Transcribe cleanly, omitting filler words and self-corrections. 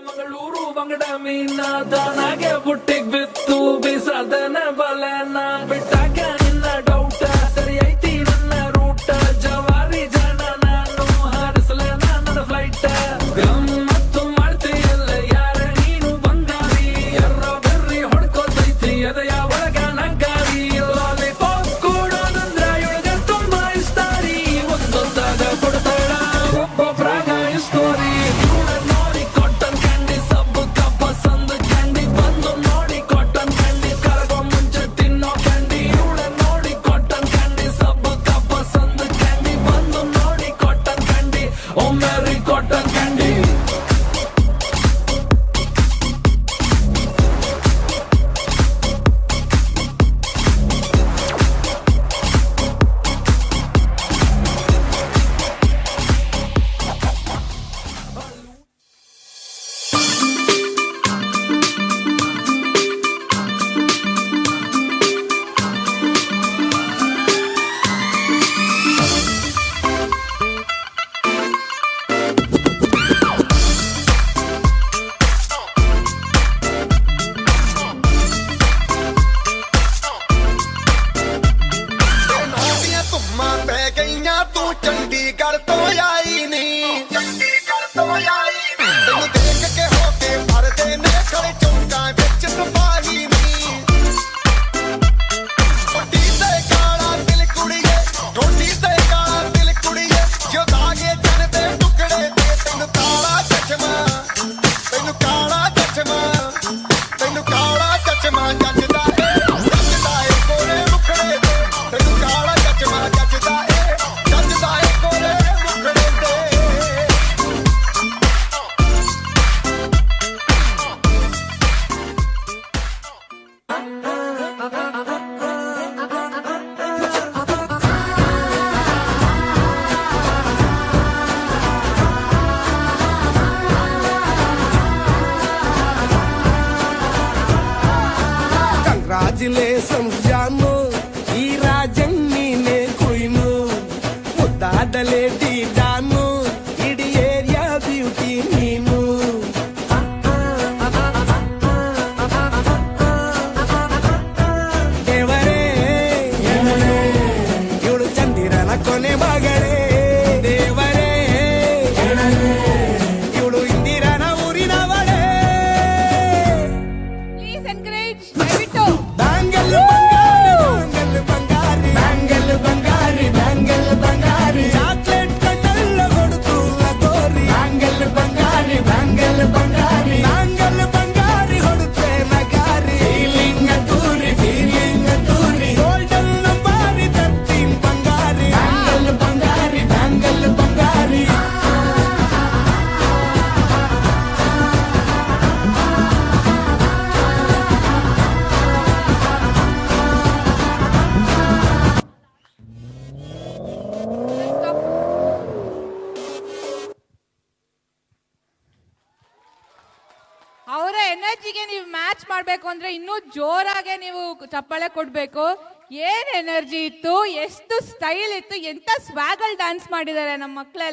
ಮಂಗಳೂರು ಬಂಗಡ ಮೀನ ದಾನಾಗೆ ಬುಟ್ಟಿಗ್ ಬಿತ್ತು ಬೀಸದನ ಬಲೆನ ಬಿಟ್ಟಾಗ ನಿನ್ನ ಡೌಟ ಸರಿ ಐತಿ ನನ್ನ ರೂಟ ಜವಾರಿ ಜನ ನಾನು ಹಾರಿಸಲ ನನ್ನ ಫ್ಲೈಟ್ ಗಮ್ಮತ್ತು ಮಾಡ್ತೀಯಲ್ಲ ಯಾರ ನೀನು ಬಂಗಾರಿ ಎರ್ರ ಬೆರ್ರಿ ಹೊಡ್ಕೋತೈತಿ ಎದೆಯ ಒಳಗ ನಗ್ಗಾರಿ ಲಾಲಿಪಾಪ್ ಕೊಡೋದಂದ್ರ ಇವಳಿಗೆ ತುಂಬಾ ಇಷ್ಟಾರಿ ಒಂದೊಂದಾಗ ಕೊಡ್ತಾಳ ಒಬ್ಬೊಬ್ರಾಗ ಸ್ಟೋರಿ ನೋಡಿ ಕಾಟನ್ ಕ್ಯಾಂಡಿ ಸಬ್ಬು ಕಪ್ಪ ಸಂದು ಕ್ಯಾಂಡಿ ಬಂದು ನೋಡಿ ಕಾಟನ್ ಕ್ಯಾಂಡಿ ಕರಗೋ ಮುಂಚೆ ತಿನ್ನೋ ಕ್ಯಾಂಡಿ ಇವಳ ನೋಡಿ ಕಾಟನ್ ಕ್ಯಾಂಡಿ ಸಬ್ಬು ಕಪ್ಪ ಸಂದು ಕ್ಯಾಂಡಿ ಬಂದು ನೋಡಿ ಕಾಟನ್ ಕ್ಯಾಂಡಿ ಒಮ್ಮೆರಿ ಕಾಟನ್ ಕ್ಯಾಂಡಿ ਤੂੰ ਚੰਡੀਗੜ੍ਹ ਤੋਂ ਆਈ ਨੀ ਤੈਨੂੰ ਦੇਖ ਕੇ ਹੋ ਕੇ ਮਰਦੇ ਨੇ ਖੜੇ ਚੌਂਕਾਂ ਵਿੱਚ ਤਬਾਹੀ ਨੀ ਟੋਟੀ ਤੇ ਕਾਲਾ ਦਿਲ ਕੁੜੀਏ ਟੋਟੀ ਤੇ ਕਾਲਾ ਦਿਲ ਕੁੜੀਏ ਜੋ ਦਾਗੇ ਜਨ ਦੇ ਟੁਕੜੇ ਤੇ ਤੈਨੂੰ ਕਾਲਾ ਚਸ਼ਮਾ ਤੈਨੂੰ ਕਾਲਾ ਚਸ਼ਮਾ ਤੈਨੂੰ ਕਾਲਾ ਚਸ਼ਮਾ ਜੱਜਦਾ ਏ ਕੋਰੇ ਮੁਖੜੇ ਤੇ ਤੈਨੂੰ ਕਾਲਾ ਚਸ਼ਮਾ ਜੱਜਦਾ ਏ ಕಂಗ್ರಾಚುಲೇಷನ್ಸ್ ಜಾನು ಈ ರಾಜಣ್ಣೀನೇ ಕುಯ್ನು ಮುದ್ದಾದ ಲೇಡಿ ಡಾನು ಇಡೀ ಏರಿಯಾ ಬ್ಯೂಟಿ ನೀನು ದೇವರೇ ಇವಳು ಚಂದಿರನ ಕೊನೆ ಮಗಳೇ ದೇವರೇ ಇವಳು ಇಂದಿರನ ಊರಿನವಳೇ Please encourage Evito. Bangle Bangari bangle Bangari bangle Bangari chocolate ಕಣ್ಣೆಲ್ಲ ಹೊಡೆದು ಲಗೋರಿ ಬ್ಯಾಂಗಲ್ ಬಂಗಾರಿ ಬ್ಯಾಂಗಲ್ ಬಂಗಾರಿ ಬ್ಯಾಂಗಲ್ ಬಂಗಾರಿ ಹೊಡುತ್ತೆ ನಗಾರಿ ಫೀಲಿಂಗ್ ತೂರಿ ಗೋಲ್ಡನ್ ನಂಬಾರಿ 13 ಬಂಗಾರಿ ಬ್ಯಾಂಗಲ್ ಬಂಗಾರಿ ಬ್ಯಾಂಗಲ್ ಬಂಗಾರಿ Stop. ಅವರ ಎನರ್ಜಿಗೆ ನೀವು ಮ್ಯಾಚ್ ಮಾಡಬೇಕು ಅಂದ್ರೆ ಇನ್ನೂ ಜೋರಾಗೆ ನೀವು ಚಪ್ಪಾಳೆ ಕೊಡ್ಬೇಕು. ಏನ್ ಎನರ್ಜಿ ಇತ್ತು, ಎಷ್ಟು ಸ್ಟೈಲ್ ಇತ್ತು, ಎಂತ ಸ್ವಾಗಲ್ ಡ್ಯಾನ್ಸ್ ಮಾಡಿದ್ದಾರೆ ನಮ್ಮ ಮಕ್ಕಳೆಲ್ಲ.